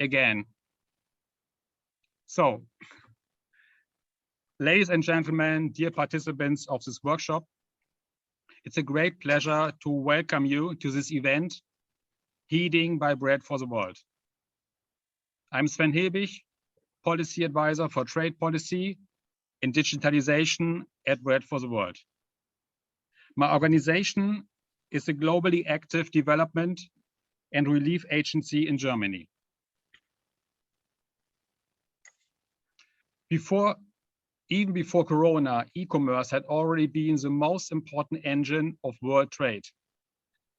again. So, ladies and gentlemen, dear participants of this workshop, it's a great pleasure to welcome you to this event, Heeding by Bread for the World. I'm Sven Hebig, Policy Advisor for Trade Policy and Digitalization at Bread for the World. My organization is a globally active development and relief agency in Germany. Even before Corona, e-commerce had already been the most important engine of world trade.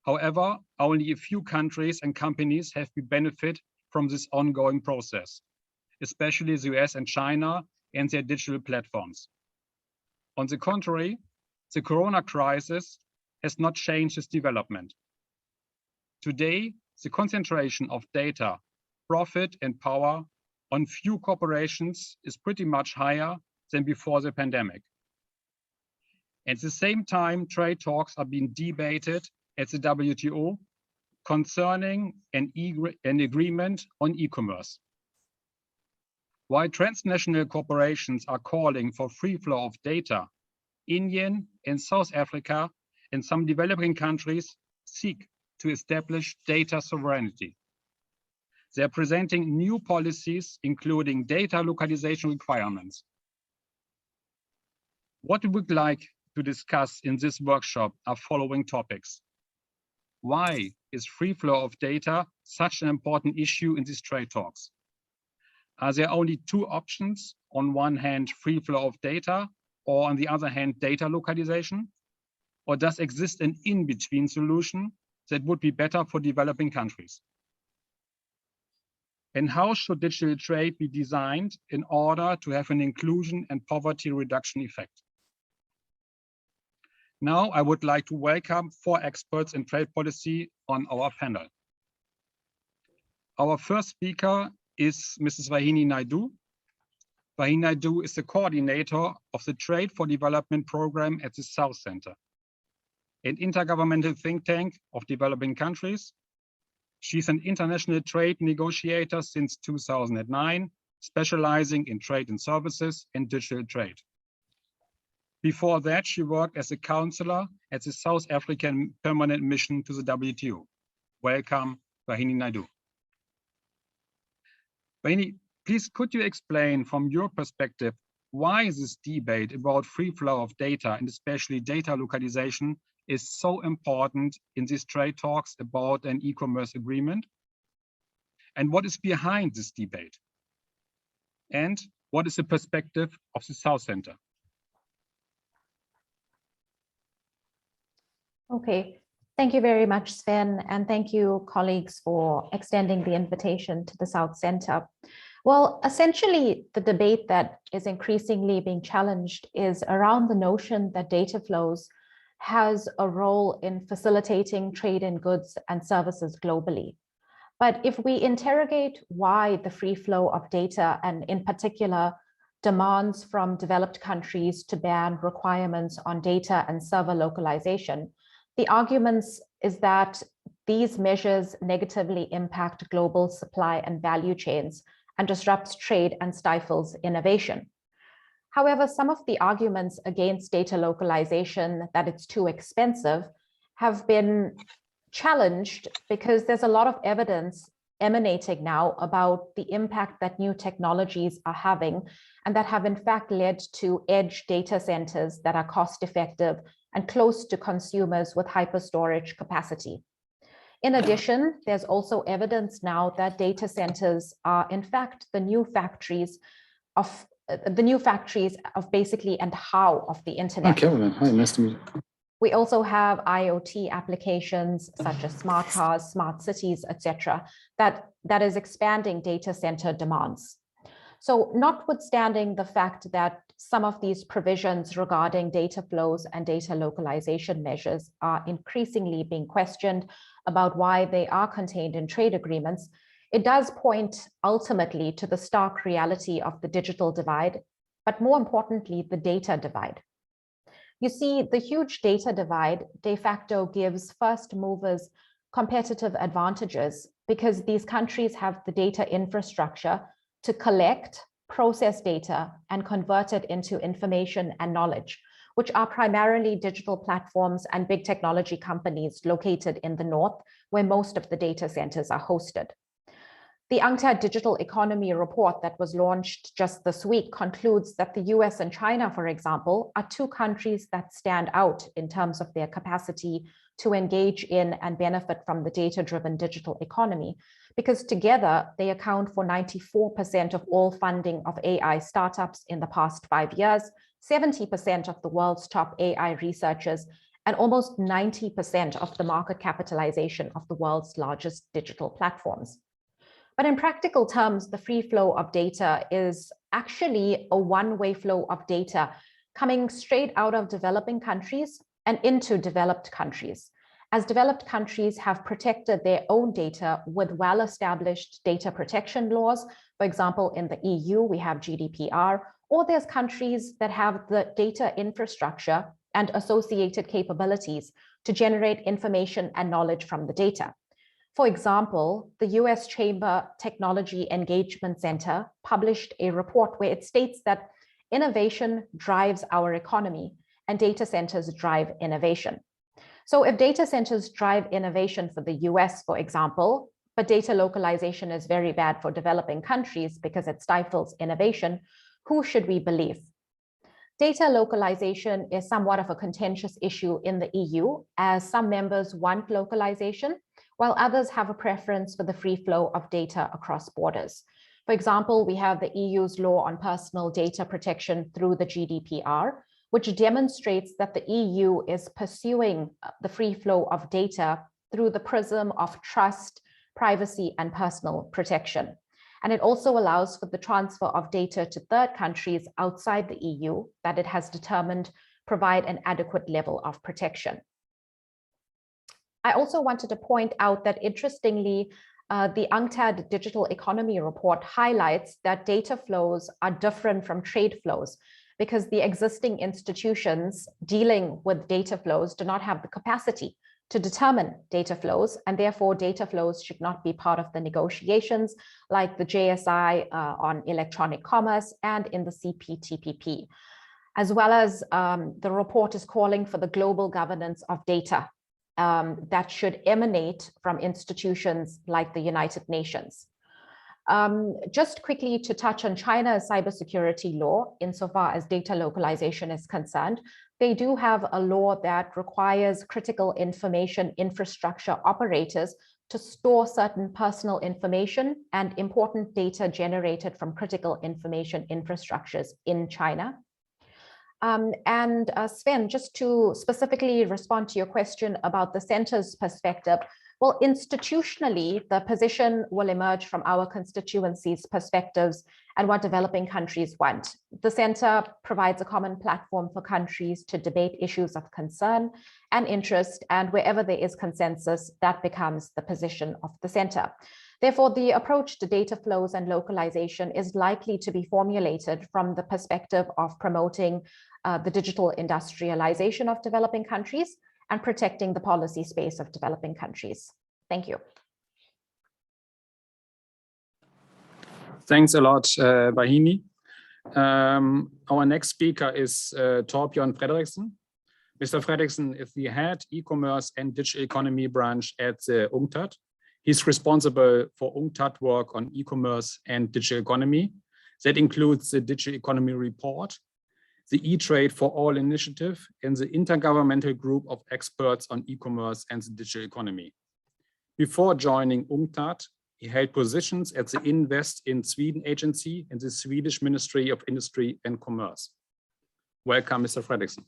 However, only a few countries and companies have benefited from this ongoing process, especially the US and China and their digital platforms. On the contrary, the Corona crisis has not changed this development. Today, the concentration of data, profit, and power on few corporations is pretty much higher than before the pandemic. At the same time, trade talks are being debated at the WTO concerning an agreement on e-commerce. While transnational corporations are calling for free flow of data, Indian and South Africa and some developing countries seek to establish data sovereignty. They are presenting new policies, including data localization requirements. What we would like to discuss in this workshop are following topics. Why is free flow of data such an important issue in these trade talks? Are there only two options? On one hand, free flow of data, or on the other hand, data localization? Or does exist an in-between solution that would be better for developing countries? And how should digital trade be designed in order to have an inclusion and poverty reduction effect? Now, I would like to welcome 4 experts in trade policy on our panel. Our first speaker is Mrs. Vahini Naidu. Vahini Naidu is the coordinator of the Trade for Development program at the South Center, an intergovernmental think tank of developing countries. She's an international trade negotiator since 2009, specializing in trade and services and digital trade. Before that, she worked as a counselor at the South African Permanent Mission to the WTO. Welcome, Vahini Naidu. Vahini, please could you explain from your perspective why this debate about free flow of data and especially data localization is so important in these trade talks about an e-commerce agreement? And what is behind this debate? And what is the perspective of the South Center? Okay, thank you very much, Sven, and thank you, colleagues, for extending the invitation to the South Center. Well, essentially, the debate that is increasingly being challenged is around the notion that data flows has a role in facilitating trade in goods and services globally. But if we interrogate why the free flow of data, and in particular, demands from developed countries to ban requirements on data and server localization, the arguments is that these measures negatively impact global supply and value chains and disrupts trade and stifles innovation. However, some of the arguments against data localization, that it's too expensive, have been challenged because there's a lot of evidence emanating now about the impact that new technologies are having and that have in fact led to edge data centers that are cost effective and close to consumers with hyper-storage capacity. In addition, there's also evidence now that data centers are in fact the new factories of basically and how of the internet. Okay, hi, nice to meet you. We also have IoT applications such as smart cars, smart cities, etc., that is expanding data center demands. So notwithstanding the fact that some of these provisions regarding data flows and data localization measures are increasingly being questioned about why they are contained in trade agreements, it does point ultimately to the stark reality of the digital divide, but more importantly, the data divide. You see, the huge data divide de facto gives first movers competitive advantages because these countries have the data infrastructure to collect, process data, and convert it into information and knowledge, which are primarily digital platforms and big technology companies located in the north, where most of the data centers are hosted. The UNCTAD Digital Economy report that was launched just this week concludes that the US and China, for example, are two countries that stand out in terms of their capacity to engage in and benefit from the data-driven digital economy, because together they account for 94% of all funding of AI startups in the past 5 years, 70% of the world's top AI researchers, and almost 90% of the market capitalization of the world's largest digital platforms. But in practical terms, the free flow of data is actually a one-way flow of data coming straight out of developing countries and into developed countries, as developed countries have protected their own data with well-established data protection laws. For example, in the EU, we have GDPR, or there's countries that have the data infrastructure and associated capabilities to generate information and knowledge from the data. For example, the US Chamber Technology Engagement Center published a report where it states that innovation drives our economy and data centers drive innovation. So if data centers drive innovation for the US, for example, but data localization is very bad for developing countries because it stifles innovation, who should we believe? Data localization is somewhat of a contentious issue in the EU, as some members want localization, while others have a preference for the free flow of data across borders. For example, we have the EU's law on personal data protection through the GDPR, which demonstrates that the EU is pursuing the free flow of data through the prism of trust, privacy, and personal protection. And it also allows for the transfer of data to third countries outside the EU that it has determined provide an adequate level of protection. I also wanted to point out that, interestingly, the UNCTAD Digital Economy report highlights that data flows are different from trade flows because the existing institutions dealing with data flows do not have the capacity to determine data flows, and therefore data flows should not be part of the negotiations like the JSI on electronic commerce and in the CPTPP, as well as the report is calling for the global governance of data that should emanate from institutions like the United Nations. Just quickly to touch on China's cybersecurity law, insofar as data localization is concerned, they do have a law that requires critical information infrastructure operators to store certain personal information and important data generated from critical information infrastructures in China. Sven, just to specifically respond to your question about the center's perspective, well, institutionally, the position will emerge from our constituencies' perspectives and what developing countries want. The center provides a common platform for countries to debate issues of concern and interest, and wherever there is consensus, that becomes the position of the center. Therefore, the approach to data flows and localization is likely to be formulated from the perspective of promoting the digital industrialization of developing countries and protecting the policy space of developing countries. Thank you. Thanks a lot, Bahini. Our next speaker is Torbjorn Frederickson. Mr. Frederickson is the head e-commerce and digital economy branch at UNCTAD. He's responsible for UNCTAD work on e-commerce and digital economy. That includes the Digital Economy Report, the E-Trade for All initiative, and the intergovernmental group of experts on e-commerce and the digital economy. Before joining UNCTAD, he held positions at the Invest in Sweden agency and the Swedish Ministry of Industry and Commerce. Welcome, Mr. Frederickson.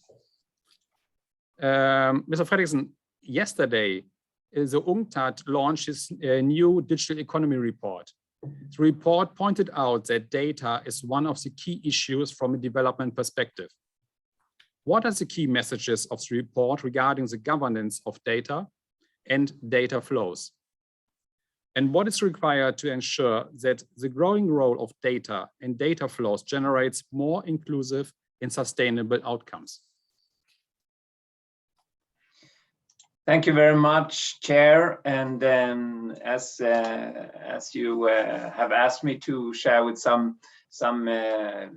Mr. Frederickson, yesterday, the UNCTAD launched its new Digital Economy Report. The report pointed out that data is one of the key issues from a development perspective. What are the key messages of the report regarding the governance of data and data flows? And what is required to ensure that the growing role of data and data flows generates more inclusive and sustainable outcomes? Thank you very much, Chair. And as you have asked me to share with some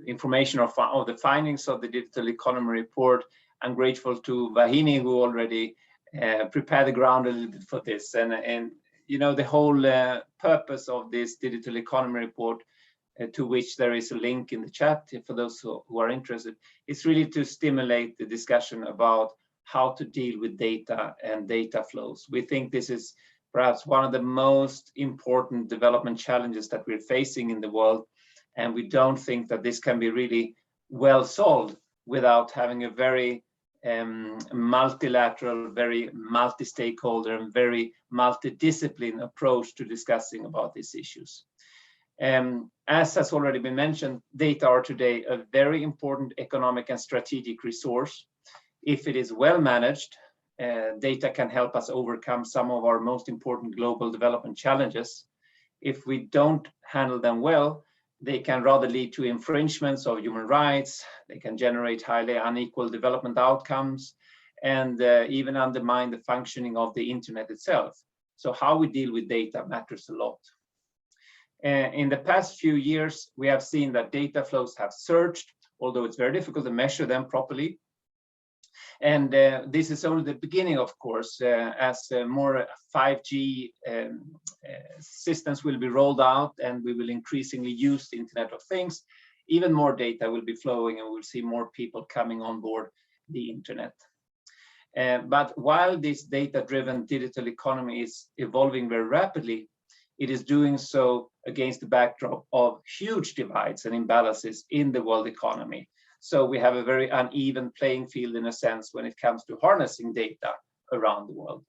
information of the findings of the Digital Economy Report, I'm grateful to Vahini, who already prepared the ground a little bit for this. And you know, the whole purpose of this Digital Economy Report, to which there is a link in the chat for those who are interested, is really to stimulate the discussion about how to deal with data and data flows. We think this is perhaps one of the most important development challenges that we're facing in the world, and we don't think that this can be really well solved without having a very multilateral, very multi-stakeholder, and very multidiscipline approach to discussing about these issues. As has already been mentioned, data are today a very important economic and strategic resource. If it is well managed, data can help us overcome some of our most important global development challenges. If we don't handle them well, they can rather lead to infringements of human rights, they can generate highly unequal development outcomes, and even undermine the functioning of the internet itself. So how we deal with data matters a lot. In the past few years, we have seen that data flows have surged, although it's very difficult to measure them properly. And this is only the beginning, of course, as more 5G systems will be rolled out and we will increasingly use the Internet of Things. Even more data will be flowing and we'll see more people coming on board the Internet. But while this data-driven digital economy is evolving very rapidly, it is doing so against the backdrop of huge divides and imbalances in the world economy. So we have a very uneven playing field in a sense when it comes to harnessing data around the world.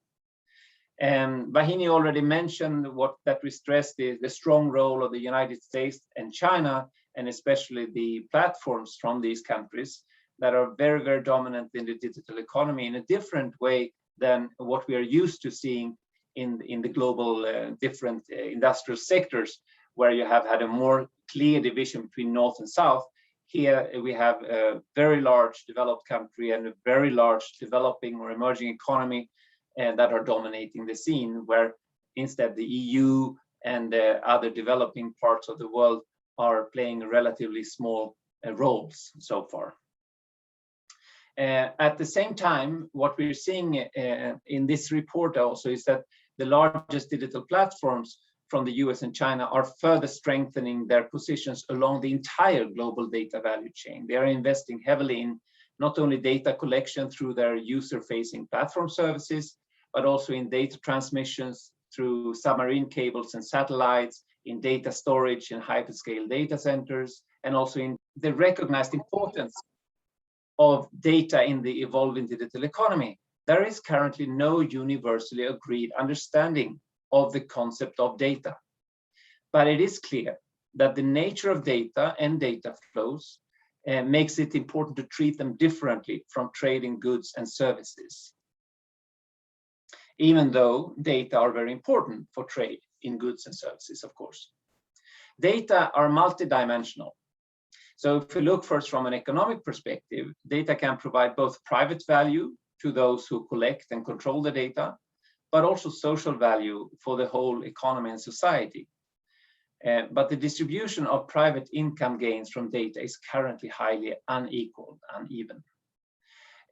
And Vahini already mentioned that we stressed the strong role of the United States and China, and especially the platforms from these countries that are very, very dominant in the digital economy in a different way than what we are used to seeing in the global different industrial sectors, where you have had a more clear division between North and South. Here we have a very large developed country and a very large developing or emerging economy that are dominating the scene, where instead the EU and other developing parts of the world are playing relatively small roles so far. At the same time, what we're seeing in this report also is that the largest digital platforms from the US and China are further strengthening their positions along the entire global data value chain. They are investing heavily in not only data collection through their user-facing platform services, but also in data transmissions through submarine cables and satellites, in data storage in hyperscale data centers, and also in the recognized importance of data in the evolving digital economy. There is currently no universally agreed understanding of the concept of data. But it is clear that the nature of data and data flows makes it important to treat them differently from trading goods and services, even though data are very important for trade in goods and services, of course. Data are multidimensional. So if we look first from an economic perspective, data can provide both private value to those who collect and control the data, but also social value for the whole economy and society. But the distribution of private income gains from data is currently highly unequal, uneven.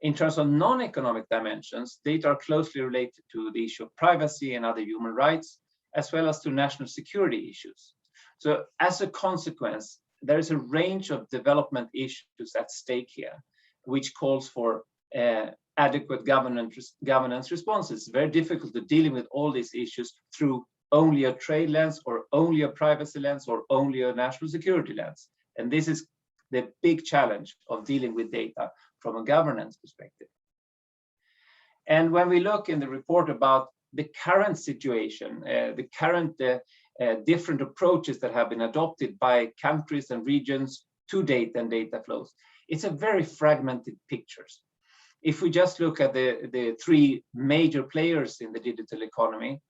In terms of non-economic dimensions, data are closely related to the issue of privacy and other human rights, as well as to national security issues. So as a consequence, there is a range of development issues at stake here, which calls for adequate governance responses. It's very difficult to deal with all these issues through only a trade lens or only a privacy lens or only a national security lens. And this is the big challenge of dealing with data from a governance perspective. And when we look in the report about the current situation, the current different approaches that have been adopted by countries and regions to data and data flows, it's a very fragmented picture. If we just look at the three major players in the digital economy,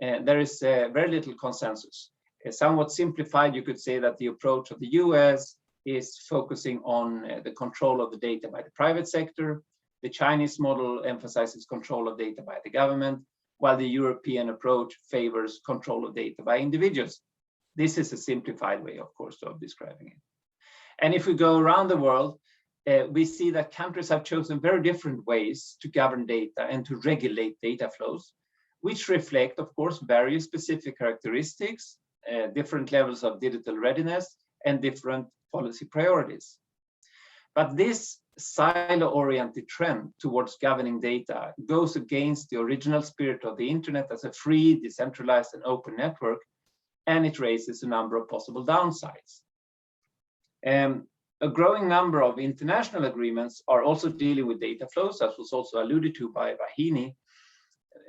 there is very little consensus. Somewhat simplified, you could say that the approach of the US is focusing on the control of the data by the private sector. The Chinese model emphasizes control of data by the government, while the European approach favors control of data by individuals. This is a simplified way, of course, of describing it. And if we go around the world, we see that countries have chosen very different ways to govern data and to regulate data flows, which reflect, of course, various specific characteristics, different levels of digital readiness, and different policy priorities. But this silo-oriented trend towards governing data goes against the original spirit of the internet as a free, decentralized, and open network, and it raises a number of possible downsides. A growing number of international agreements are also dealing with data flows, as was also alluded to by Vahini.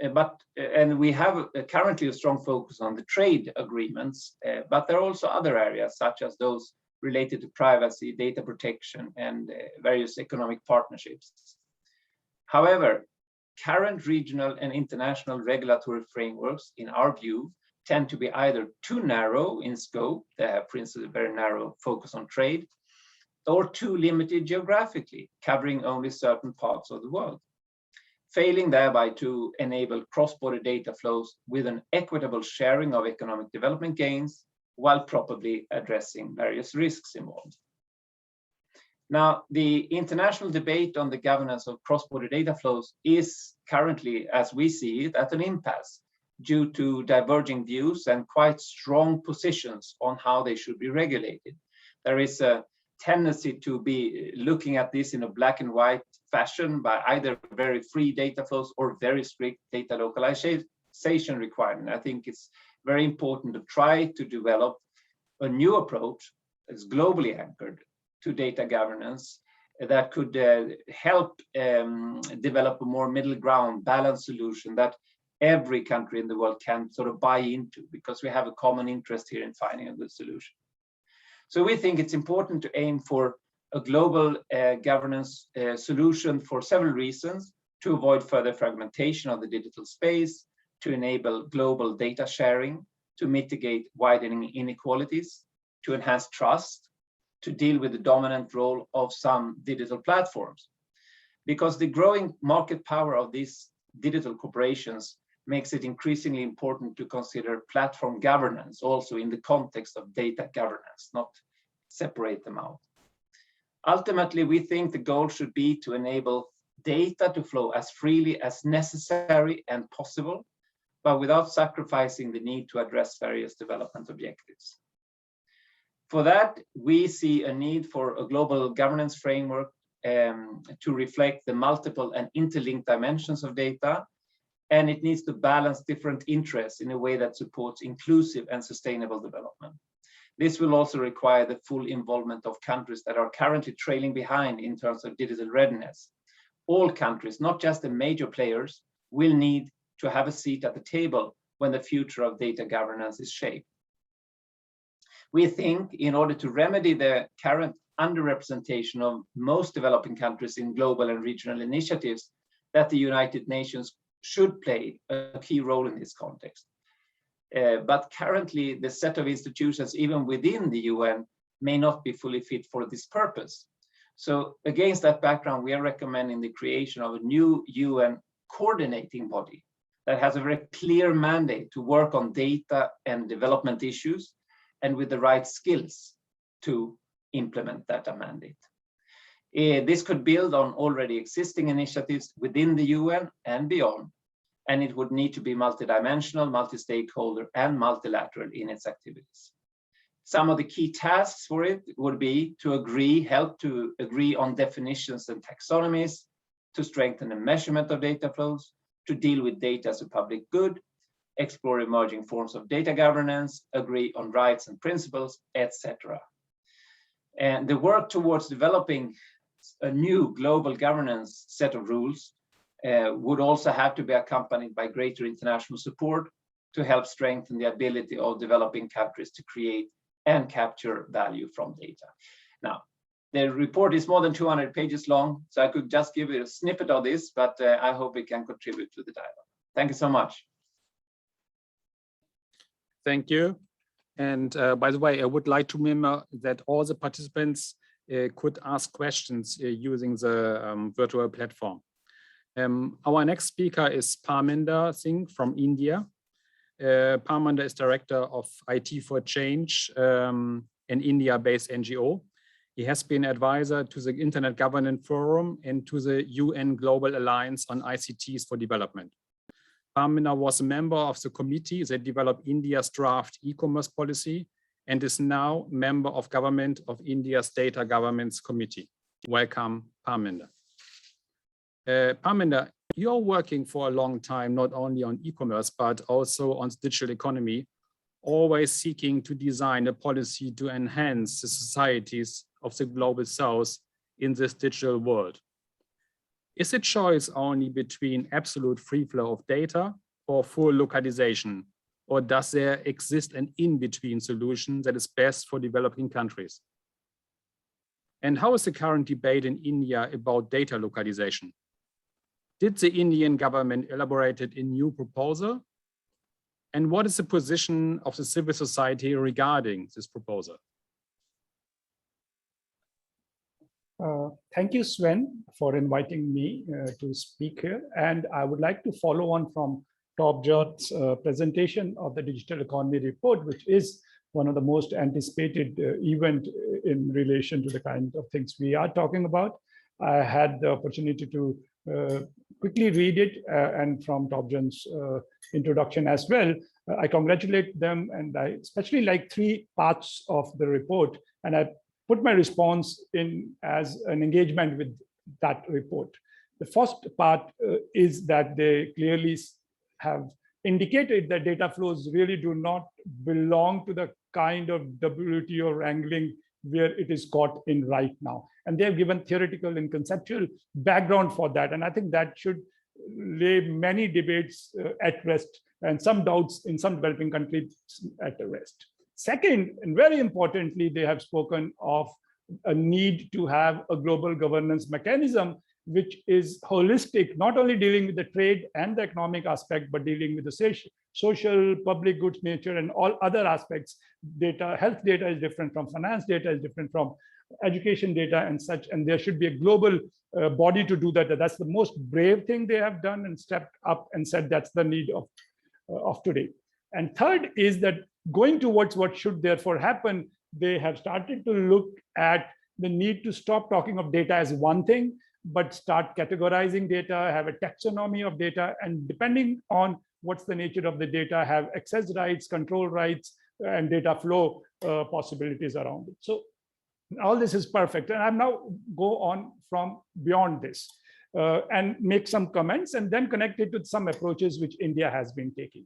And we have currently a strong focus on the trade agreements, but there are also other areas, such as those related to privacy, data protection, and various economic partnerships. However, current regional and international regulatory frameworks, in our view, tend to be either too narrow in scope, they have, for instance, a very narrow focus on trade, or too limited geographically, covering only certain parts of the world, failing thereby to enable cross-border data flows with an equitable sharing of economic development gains, while properly addressing various risks involved. Now, the international debate on the governance of cross-border data flows is currently, as we see it, at an impasse due to diverging views and quite strong positions on how they should be regulated. There is a tendency to be looking at this in a black and white fashion by either very free data flows or very strict data localization requirement. I think it's very important to try to develop a new approach that's globally anchored to data governance that could help develop a more middle ground balanced solution that every country in the world can sort of buy into, because we have a common interest here in finding a good solution. So we think it's important to aim for a global governance solution for several reasons: to avoid further fragmentation of the digital space, to enable global data sharing, to mitigate widening inequalities, to enhance trust, to deal with the dominant role of some digital platforms. Because the growing market power of these digital corporations makes it increasingly important to consider platform governance also in the context of data governance, not separate them out. Ultimately, we think the goal should be to enable data to flow as freely as necessary and possible, but without sacrificing the need to address various development objectives. For that, we see a need for a global governance framework to reflect the multiple and interlinked dimensions of data, and it needs to balance different interests in a way that supports inclusive and sustainable development. This will also require the full involvement of countries that are currently trailing behind in terms of digital readiness. All countries, not just the major players, will need to have a seat at the table when the future of data governance is shaped. We think in order to remedy the current underrepresentation of most developing countries in global and regional initiatives, that the United Nations should play a key role in this context. But currently, the set of institutions, even within the UN, may not be fully fit for this purpose. So against that background, we are recommending the creation of a new UN coordinating body that has a very clear mandate to work on data and development issues, and with the right skills to implement that mandate. This could build on already existing initiatives within the UN and beyond, and it would need to be multidimensional, multi-stakeholder, and multilateral in its activities. Some of the key tasks for it would be to help to agree on definitions and taxonomies, to strengthen the measurement of data flows, to deal with data as a public good, explore emerging forms of data governance, agree on rights and principles, etc. And the work towards developing a new global governance set of rules would also have to be accompanied by greater international support to help strengthen the ability of developing countries to create and capture value from data. Now, the report is more than 200 pages long, so I could just give you a snippet of this, but I hope it can contribute to the dialogue. Thank you so much. Thank you. And by the way, I would like to remember that all the participants could ask questions using the virtual platform. Our next speaker is Parminder Singh from India. Parminder is Director of IT for Change, an India-based NGO. He has been advisor to the Internet Governance Forum and to the UN Global Alliance on ICTs for Development. Parminder was a member of the committee that developed India's draft e-commerce policy and is now member of Government of India's Data Governance Committee. Welcome, Parminder. Parminder, you're working for a long time, not only on e-commerce, but also on digital economy, always seeking to design a policy to enhance the societies of the global south in this digital world. Is the choice only between absolute free flow of data or full localization? Or does there exist an in-between solution that is best for developing countries? And how is the current debate in India about data localization? Did the Indian government elaborate a new proposal? And what is the position of the civil society regarding this proposal? Thank you, Sven, for inviting me to speak here. And I would like to follow on from Torbjorn's presentation of the Digital Economy Report, which is one of the most anticipated event in relation to the kind of things we are talking about. I had the opportunity to quickly read it, and from Torbjorn's introduction as well. I congratulate them, and I especially like 3 parts of the report, and I put my response in as an engagement with that report. The first part is that they clearly have indicated that data flows really do not belong to the kind of WTO wrangling where it is caught in right now. And they have given theoretical and conceptual background for that. And I think that should lay many debates at rest and some doubts in some developing countries at rest. Second, and very importantly, they have spoken of a need to have a global governance mechanism which is holistic, not only dealing with the trade and the economic aspect, but dealing with the social, public goods nature, and all other aspects. Data, health data is different from finance data, is different from education data and such, and there should be a global body to do that. That's the most brave thing they have done and stepped up and said that's the need of today. And third is that going towards what should therefore happen, they have started to look at the need to stop talking of data as one thing, but start categorizing data, have a taxonomy of data, and depending on what's the nature of the data, have access rights, control rights, and data flow possibilities around it. So all this is perfect. And I'm now go on from beyond this and make some comments and then connect it to some approaches which India has been taking.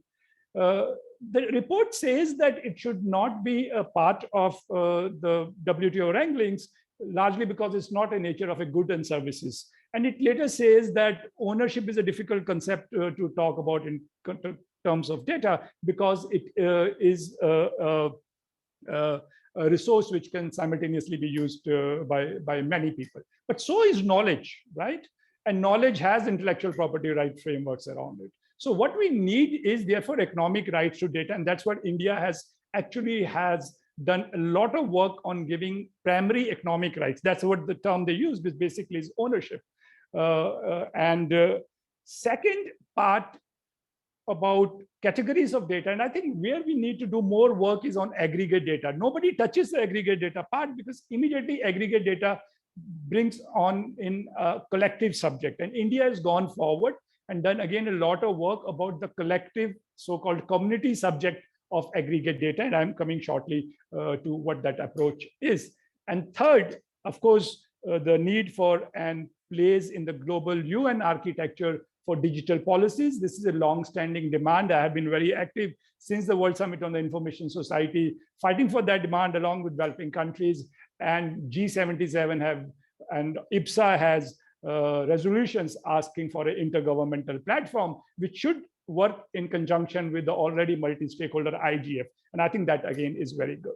The report says that it should not be a part of the WTO wranglings, largely because it's not a nature of a good and services. And it later says that ownership is a difficult concept to talk about in terms of data, because it is a resource which can simultaneously be used by many people. But so is knowledge, right? And knowledge has intellectual property right frameworks around it. So what we need is therefore economic rights to data, and that's what India has done a lot of work on giving primary economic rights. That's what the term they use, which basically is ownership. Second part about categories of data, and I think where we need to do more work is on aggregate data. Nobody touches the aggregate data part because immediately aggregate data brings on in a collective subject, and India has gone forward and done again a lot of work about the collective so-called community subject of aggregate data, and I'm coming shortly to what that approach is. And third, of course, the need for and place in the global UN architecture for digital policies. This is a long-standing demand. I have been very active since the World Summit on the Information Society, fighting for that demand along with developing countries, and G77 have, and IPSA has resolutions asking for an intergovernmental platform, which should work in conjunction with the already multi-stakeholder IGF. And I think that again is very good.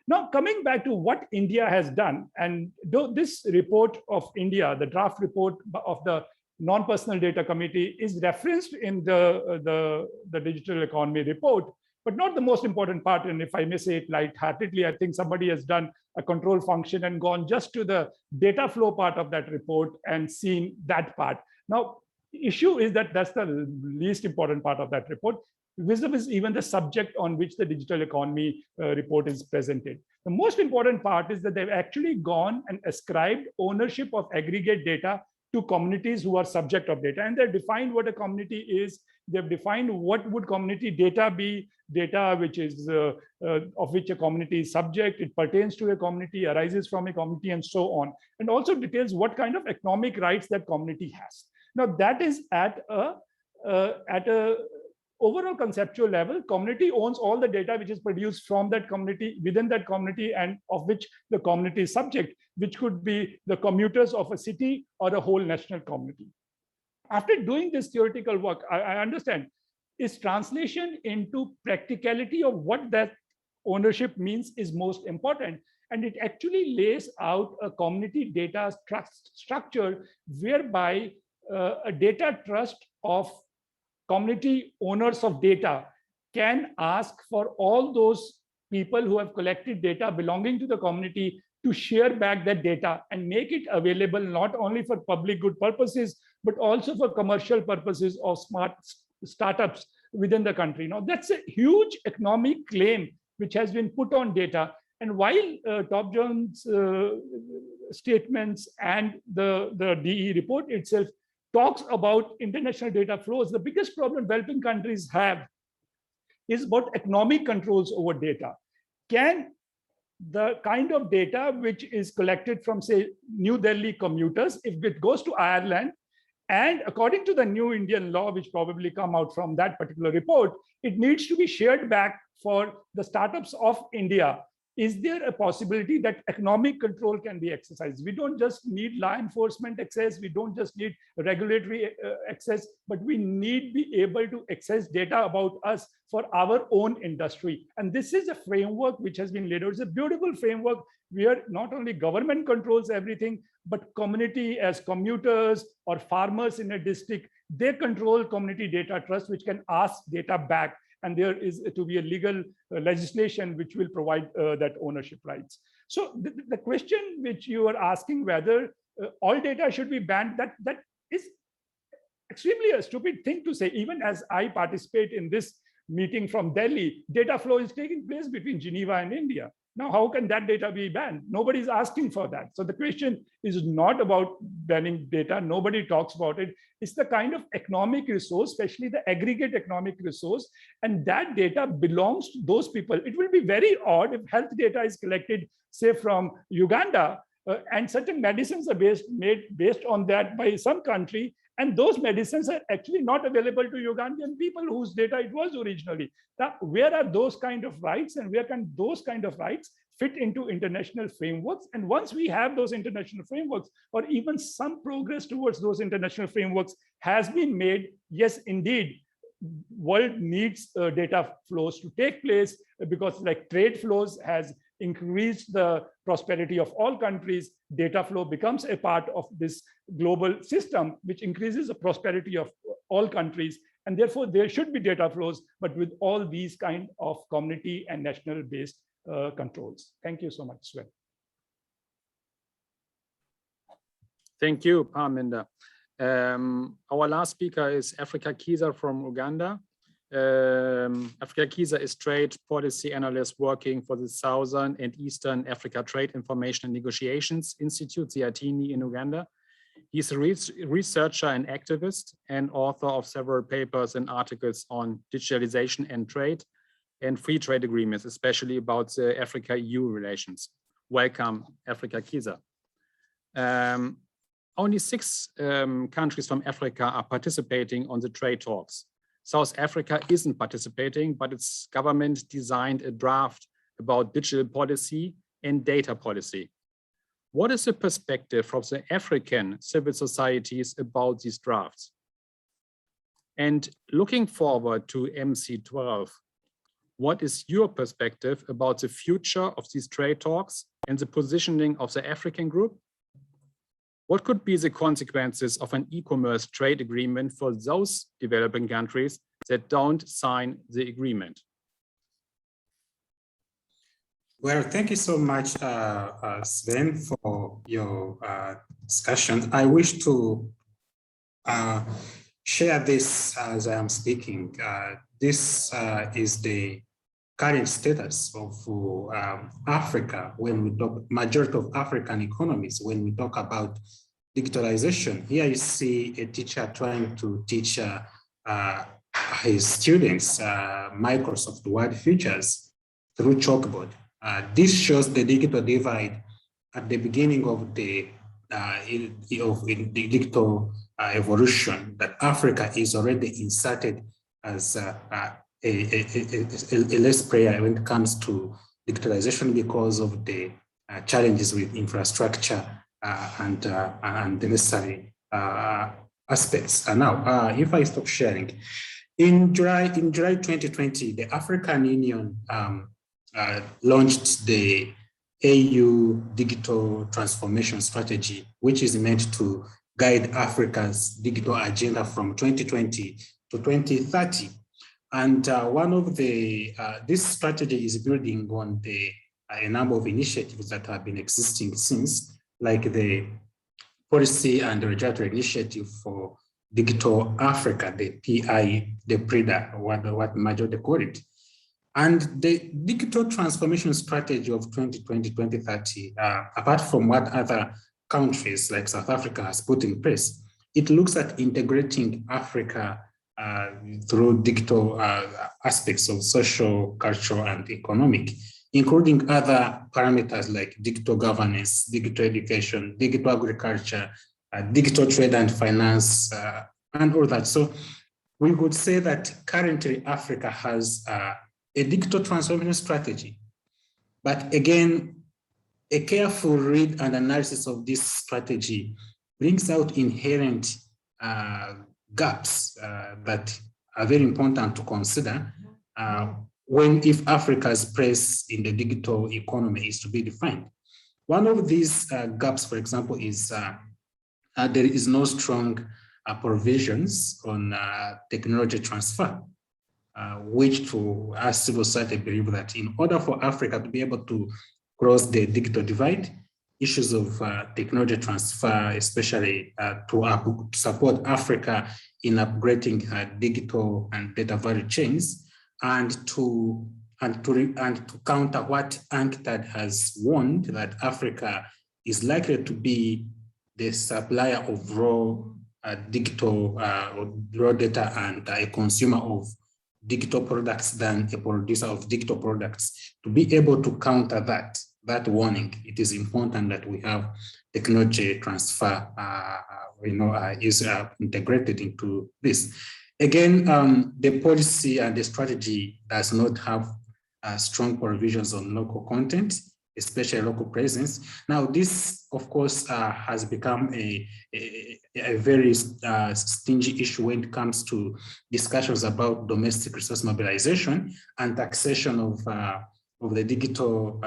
Now, coming back to what India has done, and though this report of India, the draft report of the Non-Personal Data Committee is referenced in the Digital Economy Report, but not the most important part. And if I may say it lightheartedly, I think somebody has done a control function and gone just to the data flow part of that report and seen that part. Now, the issue is that that's the least important part of that report, vis-a-vis even the subject on which the digital economy report is presented. The most important part is that they've actually gone and ascribed ownership of aggregate data to communities who are subject of data. And they've defined what a community is. They've defined what would community data be, data which is of which a community is subject, it pertains to a community, arises from a community, and so on. And also details what kind of economic rights that community has. Now that is at a overall conceptual level. Community owns all the data which is produced from that community, within that community, and of which the community is subject, which could be the commuters of a city or a whole national community. After doing this theoretical work, I understand is translation into practicality of what that ownership means is most important. And it actually lays out a community data trust structure whereby a data trust of community owners of data can ask for all those people who have collected data belonging to the community to share back that data and make it available not only for public good purposes, but also for commercial purposes of smart startups within the country. Now, that's a huge economic claim which has been put on data. And while Torbjorn's statements and the DE report itself talks about international data flows, the biggest problem developing countries have is about economic controls over data. Can the kind of data which is collected from, say, New Delhi commuters, if it goes to Ireland, and according to the new Indian law, which probably come out from that particular report, it needs to be shared back for the startups of India. Is there a possibility that economic control can be exercised? We don't just need law enforcement access, we don't just need regulatory access, but we need be able to access data about us for our own industry. And this is a framework which has been laid out. It's a beautiful framework where not only government controls everything, but community as commuters or farmers in a district, they control community data trust, which can ask data back. And there is to be a legal legislation which will provide that ownership rights. So the question which you are asking, whether all data should be banned, that is extremely a stupid thing to say. Even as I participate in this meeting from Delhi, data flow is taking place between Geneva and India. Now, how can that data be banned? Nobody's asking for that. So the question is not about banning data. Nobody talks about it. It's the kind of economic resource, especially the aggregate economic resource, and that data belongs to those people. It will be very odd if health data is collected, say, from Uganda, and certain medicines are made based on that by some country, and those medicines are actually not available to Ugandan people whose data it was originally. Now, where are those kind of rights, and where can those kind of rights fit into international frameworks? And once we have those international frameworks, or even some progress towards those international frameworks has been made, yes, indeed, world needs data flows to take place, because like trade flows has increased the prosperity of all countries. Data flow becomes a part of this global system, which increases the prosperity of all countries. And therefore, there should be data flows, but with all these kind of community and national based controls. Thank you so much, Sven. Thank you, Parminder. Our last speaker is Africa Kiza from Uganda. Africa Kiza is trade policy analyst working for the Southern and Eastern Africa Trade Information and Negotiations Institute, CITINI, in Uganda. He's a researcher and activist and author of several papers and articles on digitalization and trade and free trade agreements, especially about the Africa-EU relations. Welcome, Africa Kiza. Only 6 countries from Africa are participating on the trade talks. South Africa isn't participating, but its government designed a draft about digital policy and data policy. What is the perspective from the African civil societies about these drafts? And looking forward to MC12, what is your perspective about the future of these trade talks and the positioning of the African group? What could be the consequences of an e-commerce trade agreement for those developing countries that don't sign the agreement? Well, thank you so much, Sven, for your discussion. I wish to share this as I am speaking. This is the current status of Africa when we talk, majority of African economies, when we talk about digitalization. Here you see a teacher trying to teach his students Microsoft Word features through chalkboard. This shows the digital divide at the beginning of the digital evolution, that Africa is already inserted as a less player when it comes to digitalization because of the challenges with infrastructure and the necessary aspects. Now, if I stop sharing, in July 2020, the African Union launched the AU Digital Transformation Strategy, which is meant to guide Africa's digital agenda from 2020 to 2030. And one of the, this strategy is building on a number of initiatives that have been existing since, like the Policy and Regulatory Initiative for Digital Africa, the PI, the PRIDA, what majority call it. And the digital transformation strategy of 2020-2030, apart from what other countries like South Africa has put in place, it looks at integrating Africa through digital aspects of social, cultural, and economic, including other parameters like digital governance, digital education, digital agriculture, digital trade and finance, and all that. So we would say that currently Africa has a digital transformation strategy. But again, a careful read and analysis of this strategy brings out inherent gaps that are very important to consider if Africa's place in the digital economy is to be defined. One of these gaps, for example, is there is no strong provisions on technology transfer. Which to us civil society believe that in order for Africa to be able to cross the digital divide, issues of technology transfer, especially to support Africa in upgrading digital and data value chains, and to counter what UNCTAD has warned, that Africa is likely to be the supplier of raw digital raw data and a consumer of digital products than a producer of digital products. To be able to counter that warning, it is important that we have technology transfer is integrated into this. Again, the policy and the strategy does not have strong provisions on local content, especially local presence. Now, this, of course, has become a very stingy issue when it comes to discussions about domestic resource mobilization and taxation of the digital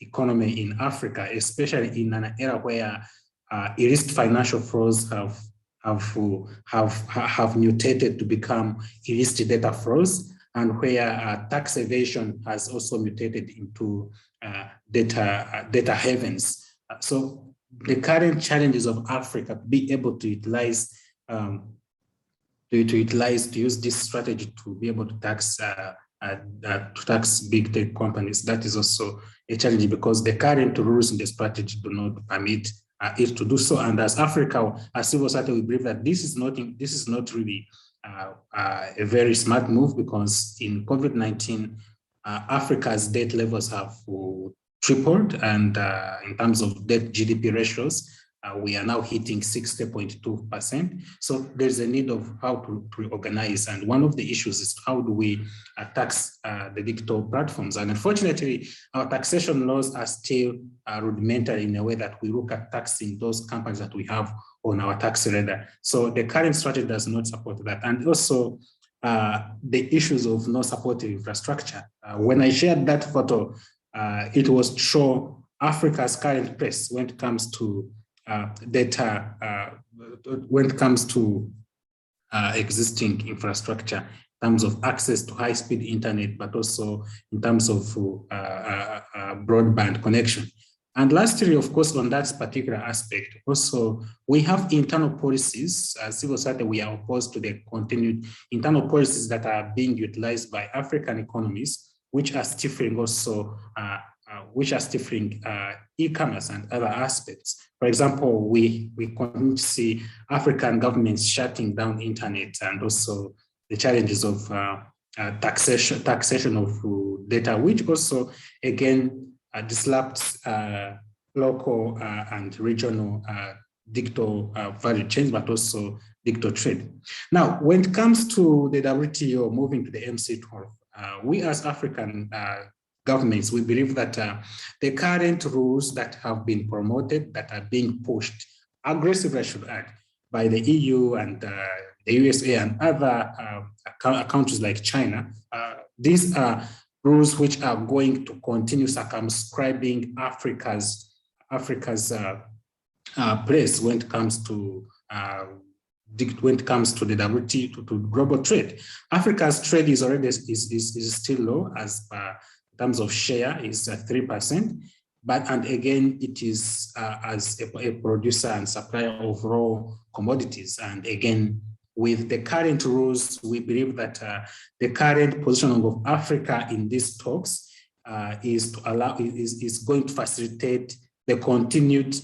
economy in Africa, especially in an era where illicit financial flows have mutated to become illicit data flows, and where tax evasion has also mutated into data havens. So the current challenges of Africa to be able to utilize to use this strategy to be able to tax big tech companies, that is also a challenge, because the current rules in the strategy do not permit it to do so. And as Africa, as civil society, we believe that this is not really a very smart move, because in COVID-19, Africa's debt levels have tripled, and in terms of debt GDP ratios, we are now hitting 60.2%. So there's a need of how to reorganize. And one of the issues is how do we tax the digital platforms? And unfortunately, our taxation laws are still rudimentary in a way that we look at taxing those companies that we have on our tax radar. So the current strategy does not support that. And also the issues of no supportive infrastructure. When I shared that photo, it was to show Africa's current place when it comes to data, when it comes to existing infrastructure, in terms of access to high-speed internet, but also in terms of broadband connection. And lastly, of course, on that particular aspect, also, we have internal policies. As civil society, we are opposed to the continued internal policies that are being utilized by African economies, which are stifling also, e-commerce and other aspects. For example, we continue to see African governments shutting down internet, and also the challenges of taxation of data, which also, again, disrupts local and regional digital value chains, but also digital trade. Now, when it comes to the WTO moving to the MC12, we as African governments, we believe that the current rules that have been promoted, that are being pushed aggressively, I should add, by the EU and the USA and other countries like China, these are rules which are going to continue circumscribing Africa's place when it comes to the WTO, to global trade. Africa's trade is already is still low, as in terms of share is 3%, and again it is as a producer and supplier of raw commodities. And again, with the current rules, we believe that the current positioning of Africa in these talks is going to facilitate the continued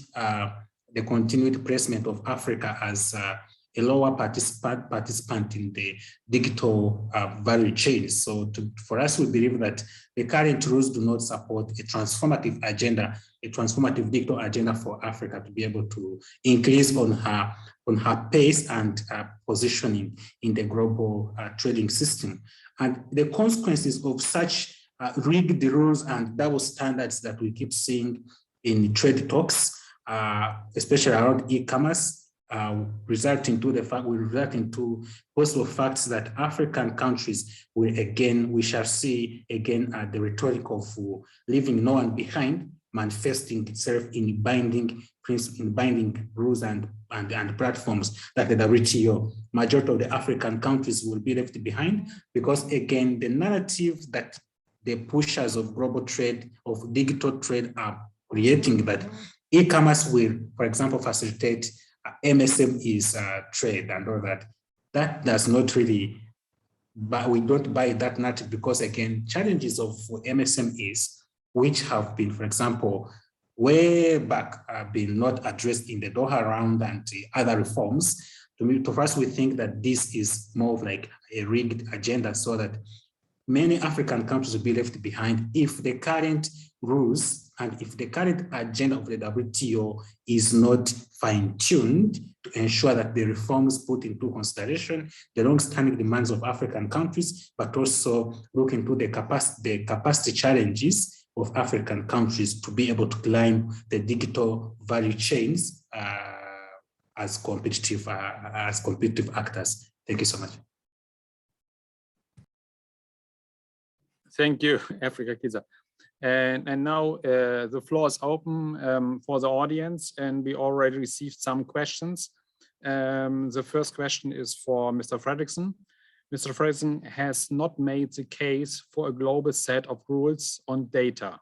placement of Africa as a lower participant in the digital value chain. So for us, we believe that the current rules do not support a transformative agenda, a transformative digital agenda for Africa to be able to increase on her pace and positioning in the global trading system. And the consequences of such rigged rules and double standards that we keep seeing in trade talks, especially around e-commerce, resulting to possible facts that African countries we shall see again the rhetoric of leaving no one behind manifesting itself in binding rules and platforms that the WTO. Majority of the African countries will be left behind because, again, the narrative that the pushers of global trade, of digital trade, are creating, that e-commerce will, for example, facilitate MSME's trade and all that. That does not really, but we don't buy that narrative because, again, challenges of MSMEs, which have been, for example, way back, been not addressed in the Doha round and other reforms. To us, we think that this is more of like a rigged agenda so that many African countries will be left behind if the current rules and if the current agenda of the WTO is not fine-tuned to ensure that the reforms put into consideration the long-standing demands of African countries, but also look into the capacity challenges of African countries to be able to climb the digital value chains as competitive actors. Thank you so much. Thank you, Africa Kiza. And now the floor is open for the audience, and we already received some questions. The first question is for Mr. Frederickson. Mr. Frederickson has not made the case for a global set of rules on data.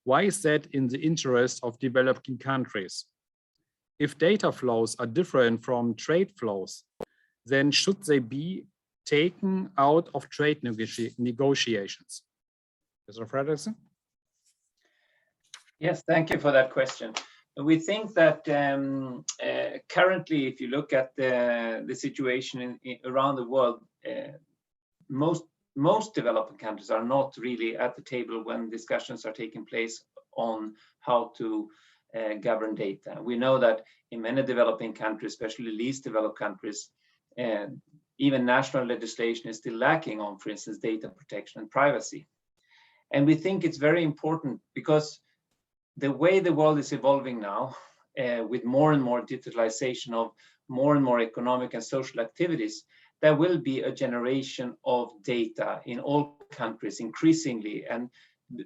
Why is that in the interest of developing countries? If data flows are different from trade flows, then should they be taken out of trade negotiations? Mr. Frederickson? Yes, thank you for that question. We think that currently, if you look at the situation around the world, most developing countries are not really at the table when discussions are taking place on how to govern data. We know that in many developing countries, especially least developed countries, even national legislation is still lacking on, for instance, data protection and privacy. And we think it's very important because the way the world is evolving now, with more and more digitalization of more and more economic and social activities, there will be a generation of data in all countries increasingly. And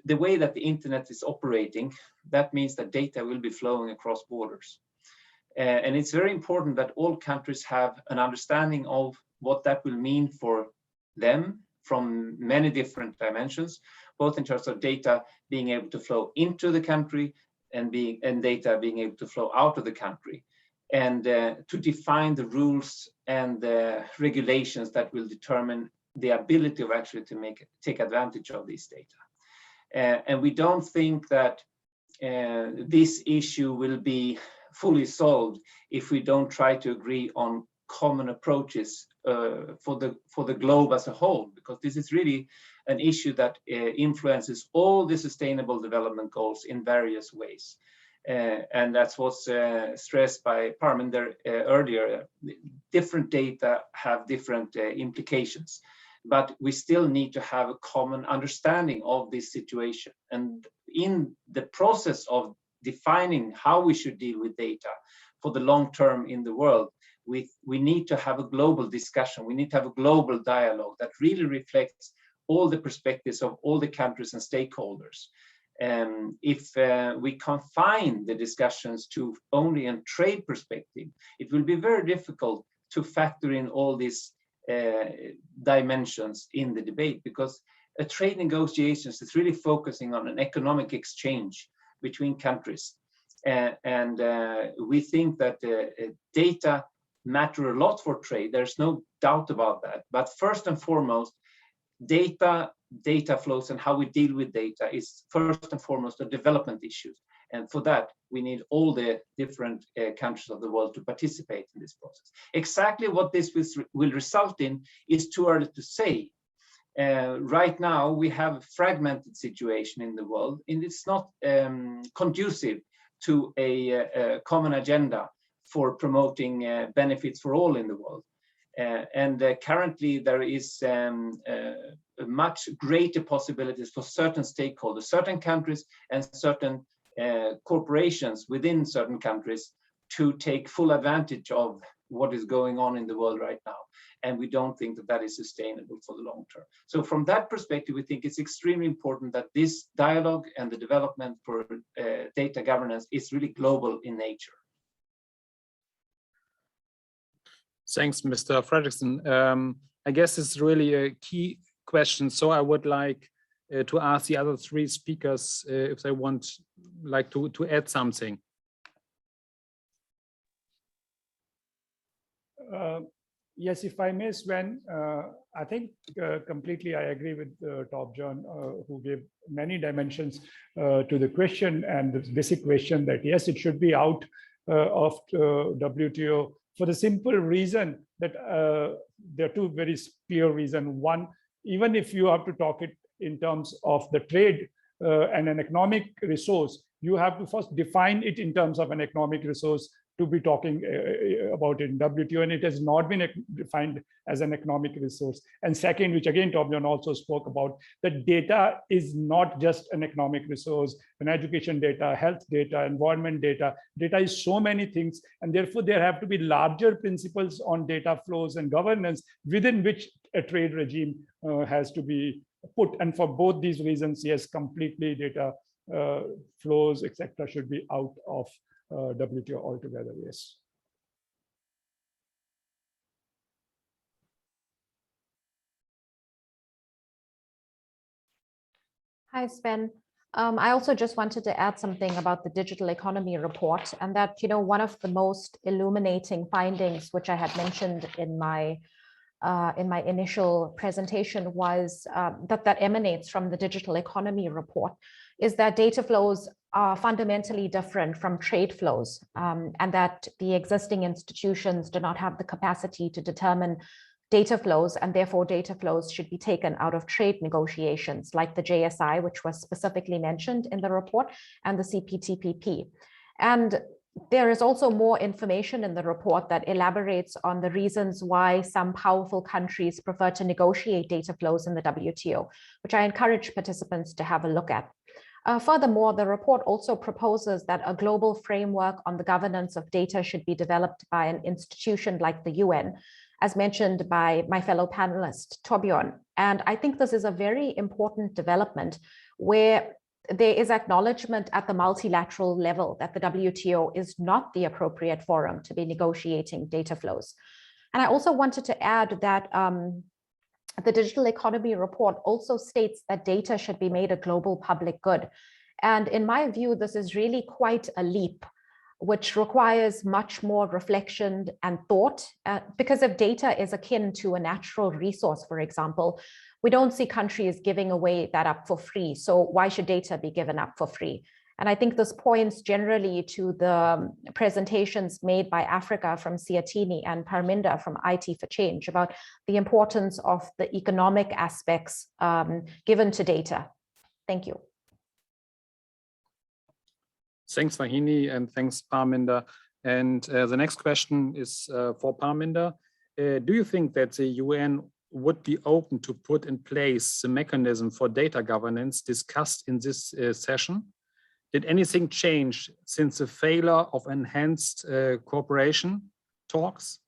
the way that the internet is operating, that means that data will be flowing across borders. And it's very important that all countries have an understanding of what that will mean for them from many different dimensions, both in terms of data being able to flow into the country and data being able to flow out of the country, and to define the rules and the regulations that will determine the ability of actually to take advantage of this data. And we don't think that this issue will be fully solved if we don't try to agree on common approaches for the globe as a whole, because this is really an issue that influences all the sustainable development goals in various ways. And that's what's stressed by Parminder earlier. Different data have different implications, but we still need to have a common understanding of this situation. And in the process of defining how we should deal with data for the long term in the world, we need to have a global discussion. We need to have a global dialogue that really reflects all the perspectives of all the countries and stakeholders. If we confine the discussions to only a trade perspective, it will be very difficult to factor in all these dimensions in the debate, because a trade negotiations is really focusing on an economic exchange between countries. And we think that data matter a lot for trade. There's no doubt about that. But first and foremost, data flows and how we deal with data is first and foremost a development issue. And for that, we need all the different countries of the world to participate in this process. Exactly what this will result in is too early to say. Right now, we have a fragmented situation in the world, and it's not conducive to a common agenda for promoting benefits for all in the world. And currently there is much greater possibilities for certain stakeholders, certain countries and certain corporations within certain countries to take full advantage of what is going on in the world right now. And we don't think that that is sustainable for the long term. So from that perspective, we think it's extremely important that this dialogue and the development for data governance is really global in nature. Thanks, Mr. Frederickson. I guess it's really a key question. So I would like to ask the other three speakers if they want to add something. Yes, if I may, Sven, I think completely I agree with Torbjorn, who gave many dimensions to the question, and the basic question that yes, it should be out of WTO for the simple reason that there are two very clear reasons. One, even if you have to talk it in terms of the trade and an economic resource, you have to first define it in terms of an economic resource to be talking about it in WTO, and it has not been defined as an economic resource. And second, which again Torbjorn also spoke about, that data is not just an economic resource, an education data, health data, environment data. Data is so many things, and therefore there have to be larger principles on data flows and governance within which a trade regime has to be put. And for both these reasons, yes, completely data flows, etc., should be out of WTO altogether, yes. Hi, Sven. I also just wanted to add something about the digital economy report, and that, one of the most illuminating findings, which I had mentioned in my initial presentation, was that emanates from the digital economy report, is that data flows are fundamentally different from trade flows, and that the existing institutions do not have the capacity to determine data flows, and therefore data flows should be taken out of trade negotiations like the JSI, which was specifically mentioned in the report, and the CPTPP. And there is also more information in the report that elaborates on the reasons why some powerful countries prefer to negotiate data flows in the WTO, which I encourage participants to have a look at. Furthermore, the report also proposes that a global framework on the governance of data should be developed by an institution like the UN, as mentioned by my fellow panelist, Torbjorn. And I think this is a very important development where there is acknowledgement at the multilateral level that the WTO is not the appropriate forum to be negotiating data flows. And I also wanted to add that the Digital Economy Report also states that data should be made a global public good. And in my view, this is really quite a leap, which requires much more reflection and thought, because if data is akin to a natural resource, for example, we don't see countries giving away that up for free. So why should data be given up for free? And I think this points generally to the presentations made by Africa from Siatini and Parminder from IT for Change about the importance of the economic aspects given to data. Thank you. Thanks, Vahini, and thanks, Parminder. And the next question is for Parminder. Do you think that the UN would be open to put in place the mechanism for data governance discussed in this session? Did anything change since the failure of enhanced cooperation talks?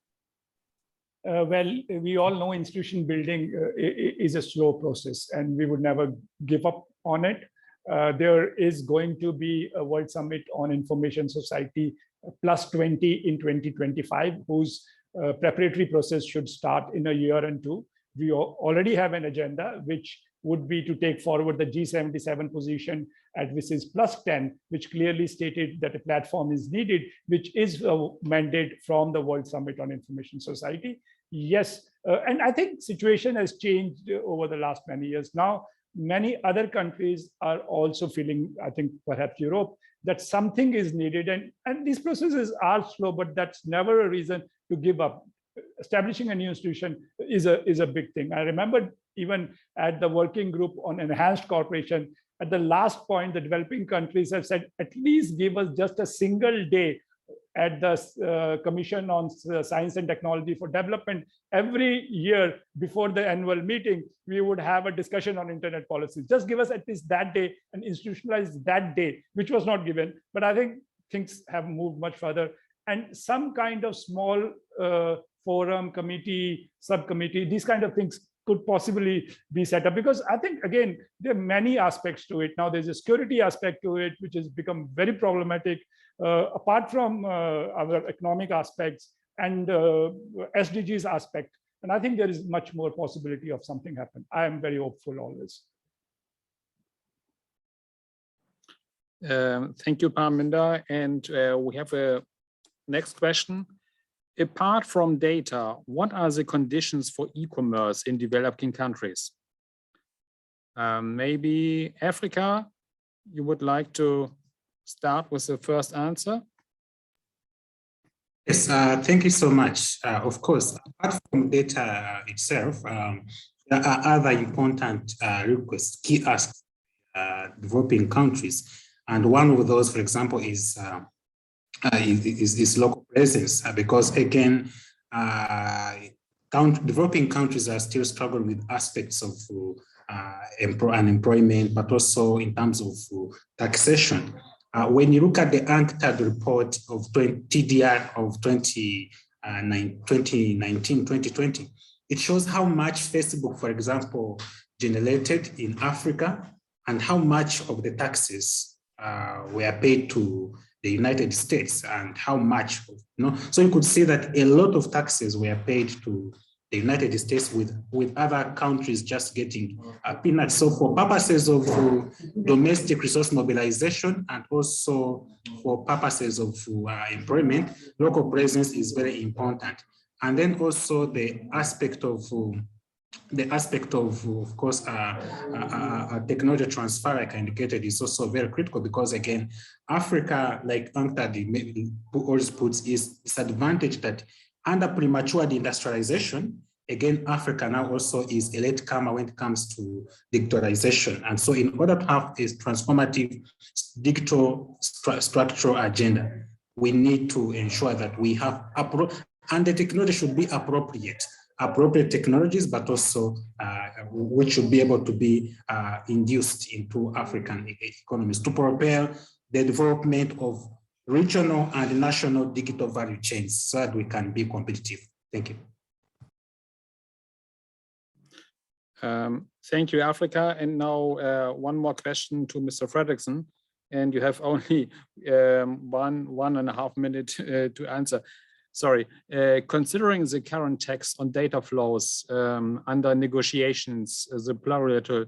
Well, we all know institution building is a slow process, and we would never give up on it. There is going to be a World Summit on Information Society +20 in 2025, whose preparatory process should start in a year and two. We already have an agenda, which would be to take forward the G77 position at which is +10, which clearly stated that a platform is needed, which is a mandate from the World Summit on Information Society. Yes, and I think situation has changed over the last many years. Now, many other countries are also feeling, I think perhaps Europe, that something is needed. And these processes are slow, but that's never a reason to give up. Establishing a new institution is a big thing. I remember even at the working group on enhanced cooperation, at the last point, the developing countries have said, at least give us just a single day at the Commission on Science and Technology for Development. Every year before the annual meeting, we would have a discussion on internet policies. Just give us at least that day and institutionalize that day, which was not given. But I think things have moved much further. And some kind of small forum, committee, subcommittee, these kind of things could possibly be set up, because I think, again, there are many aspects to it. Now there's a security aspect to it, which has become very problematic, apart from our economic aspects and SDGs aspect. And I think there is much more possibility of something happen. I am very hopeful always. Thank you, Parminder. And we have a next question. Apart from data, what are the conditions for e-commerce in developing countries? Maybe Africa, you would like to start with the first answer? Yes, thank you so much. Of course, apart from data itself, there are other important requests, key asks, developing countries. And one of those, for example, is local presence, because again, developing countries are still struggling with aspects of unemployment, but also in terms of taxation. When you look at the UNCTAD report of TDR of 2019-2020, it shows how much Facebook, for example, generated in Africa and how much of the taxes were paid to the United States and how much, so you could see that a lot of taxes were paid to the United States, with other countries just getting peanuts. So for purposes of domestic resource mobilization and also for purposes of employment, local presence is very important. And then also the aspect of course, technology transfer, like I indicated, is also very critical, because again, Africa, like UNCTAD always puts, is disadvantaged that under premature industrialization, again, Africa now also is a latecomer when it comes to digitalization. And so in order to have a transformative digital structural agenda, we need to ensure that we have, and the technology should be appropriate technologies, but also which should be able to be induced into African economies to propel the development of regional and national digital value chains so that we can be competitive. Thank you. Thank you, Africa. And now one more question to Mr. Frederickson, and you have only 1.5 minutes to answer. sorry, considering the current text on data flows under negotiations, the plurilateral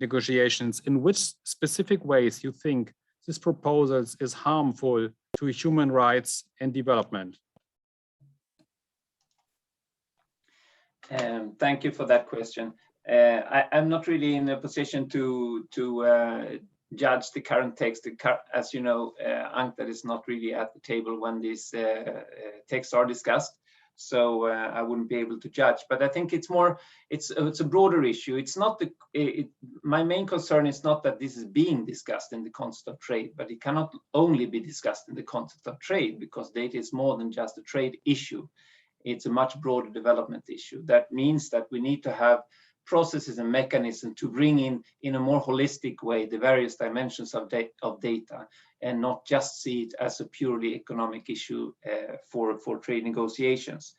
negotiations, in which specific ways you think this proposal is harmful to human rights and development? Thank you for that question. I'm not really in a position to judge the current text. As you know, UNCTAD is not really at the table when these texts are discussed, so I wouldn't be able to judge. But I think it's a broader issue. It's not my main concern is not that this is being discussed in the context of trade, but it cannot only be discussed in the context of trade, because data is more than just a trade issue. It's a much broader development issue. That means that we need to have processes and mechanisms to bring in a more holistic way the various dimensions of data, and not just see it as a purely economic issue for trade negotiations.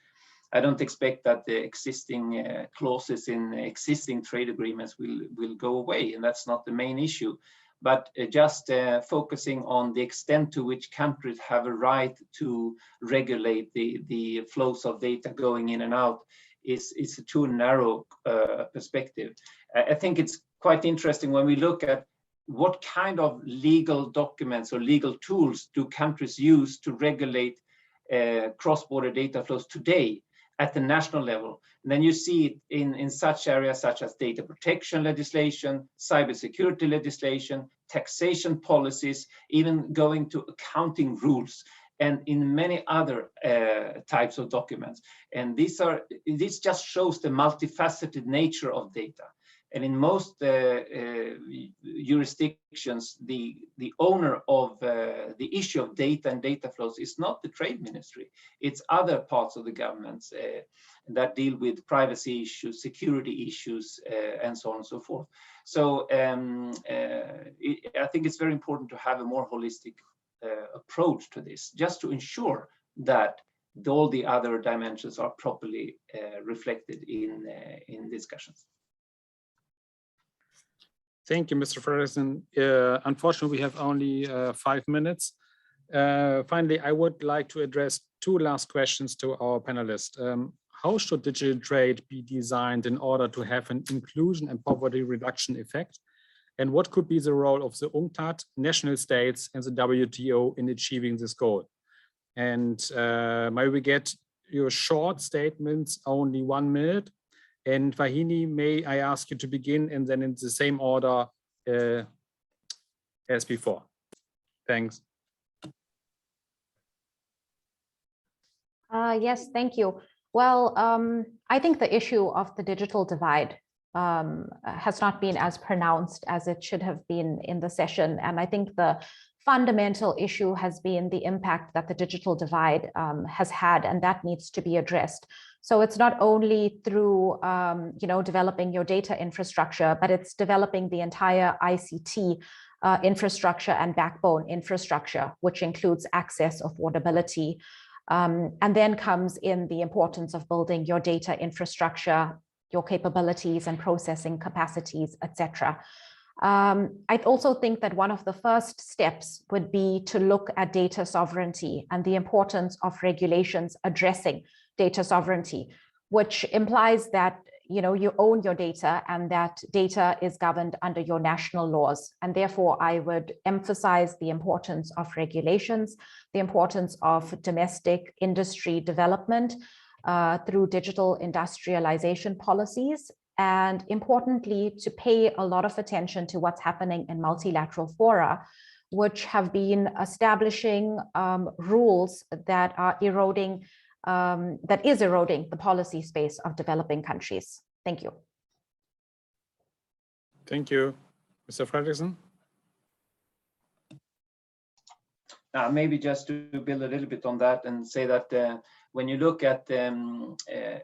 I don't expect that the existing clauses in existing trade agreements will go away, and that's not the main issue. But just focusing on the extent to which countries have a right to regulate the flows of data going in and out is a too narrow perspective. I think it's quite interesting when we look at what kind of legal documents or legal tools do countries use to regulate cross-border data flows today at the national level. And then you see it in such areas such as data protection legislation, cybersecurity legislation, taxation policies, even going to accounting rules, and in many other types of documents. And this just shows the multifaceted nature of data. And in most jurisdictions, the owner of the issue of data and data flows is not the trade ministry. It's other parts of the governments that deal with privacy issues, security issues, and so on and so forth. So I think it's very important to have a more holistic approach to this, just to ensure that all the other dimensions are properly reflected in discussions. Thank you, Mr. Frederickson. Unfortunately, we have only 5 minutes. Finally, I would like to address 2 last questions to our panelists. How should digital trade be designed in order to have an inclusion and poverty reduction effect? And what could be the role of the UNCTAD, national states, and the WTO in achieving this goal? And may we get your short statements, only 1 minute? And Vahini, may I ask you to begin, and then in the same order as before? Thanks. Yes, thank you. Well, I think the issue of the digital divide has not been as pronounced as it should have been in the session. And I think the fundamental issue has been the impact that the digital divide has had, and that needs to be addressed. So it's not only through developing your data infrastructure, but it's developing the entire ICT infrastructure and backbone infrastructure, which includes access, affordability, and then comes in the importance of building your data infrastructure, your capabilities and processing capacities, etc. I also think that one of the first steps would be to look at data sovereignty and the importance of regulations addressing data sovereignty, which implies that you own your data and that data is governed under your national laws. And therefore, I would emphasize the importance of regulations, the importance of domestic industry development through digital industrialization policies, and importantly, to pay a lot of attention to what's happening in multilateral fora, which have been establishing rules that are eroding the policy space of developing countries. Thank you. Thank you. Mr. Frederickson? Maybe just to build a little bit on that and say that when you look at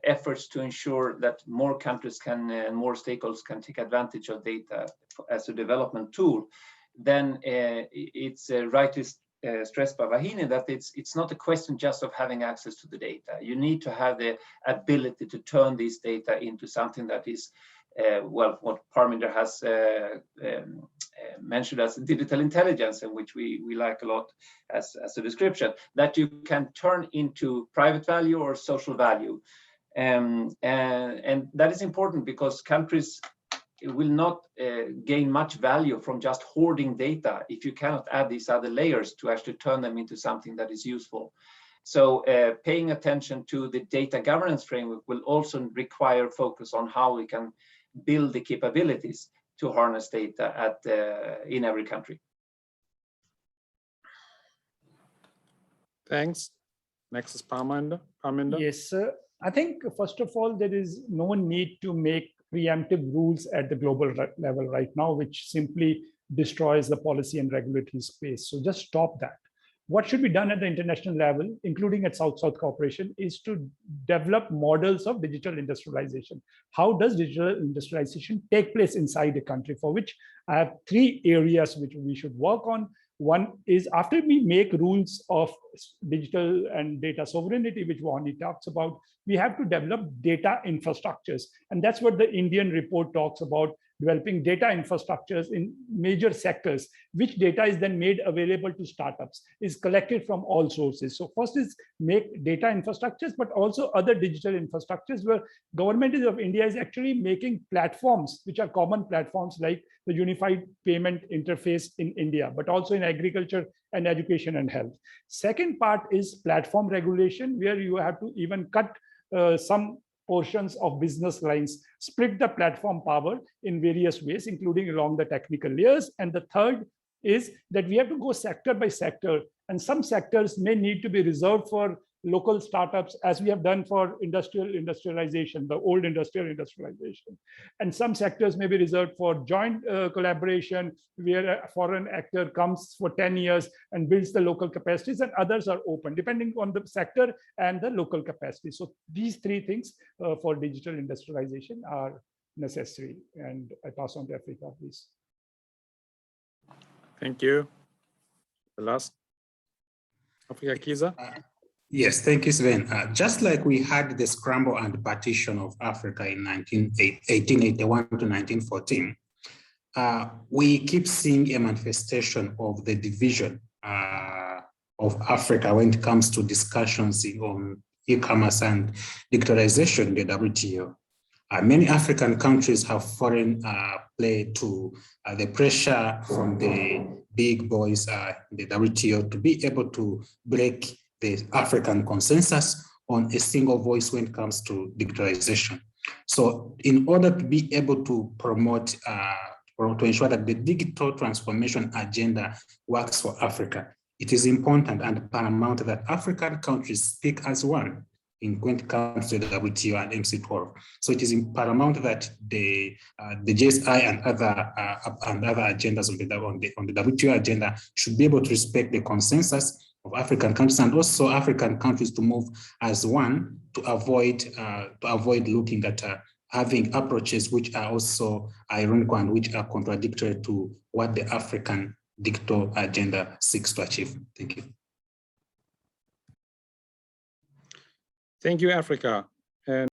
efforts to ensure that more countries and more stakeholders can take advantage of data as a development tool, then it's rightly stressed by Vahini that it's not a question just of having access to the data. You need to have the ability to turn these data into something that is, well, what Parminder has mentioned as digital intelligence, and which we like a lot as a description, that you can turn into private value or social value. And that is important because countries will not gain much value from just hoarding data if you cannot add these other layers to actually turn them into something that is useful. So paying attention to the data governance framework will also require focus on how we can build the capabilities to harness data in every country. Thanks. Next is Parminder. Yes, sir. I think first of all, there is no need to make preemptive rules at the global level right now, which simply destroys the policy and regulatory space. So just stop that. What should be done at the international level, including at South-South cooperation, is to develop models of digital industrialization. How does digital industrialization take place inside a country, for which I have 3 areas which we should work on. One is, after we make rules of digital and data sovereignty, which Vani talks about, we have to develop data infrastructures. And that's what the Indian report talks about, developing data infrastructures in major sectors, which data is then made available to startups, is collected from all sources. So first is make data infrastructures, but also other digital infrastructures where government of India is actually making platforms, which are common platforms like the unified payment interface in India, but also in agriculture and education and health. Second part is platform regulation, where you have to even cut some portions of business lines, split the platform power in various ways, including along the technical layers. And the third is that we have to go sector by sector, and some sectors may need to be reserved for local startups, as we have done for industrialization, the old industrial industrialization. And some sectors may be reserved for joint collaboration, where a foreign actor comes for 10 years and builds the local capacities, and others are open, depending on the sector and the local capacity. So these 3 things for digital industrialization are necessary. And I pass on to Africa, please. Thank you. The last, Africa Kiza. Yes, thank you, Sven. Just like we had the scramble and partition of Africa in 1881 to 1914, we keep seeing a manifestation of the division of Africa when it comes to discussions on e-commerce and digitalization in the WTO. Many African countries have fallen prey to the pressure from the big boys in the WTO to be able to break the African consensus on a single voice when it comes to digitalization. So in order to be able to promote, or to ensure that the digital transformation agenda works for Africa, it is important and paramount that African countries speak as one when it comes to the WTO and MC12. So it is paramount that the GSI and other agendas on the WTO agenda should be able to respect the consensus of African countries, and also African countries to move as one to avoid looking at having approaches which are also ironical and which are contradictory to what the African digital agenda seeks to achieve. Thank you. Thank you, Africa. And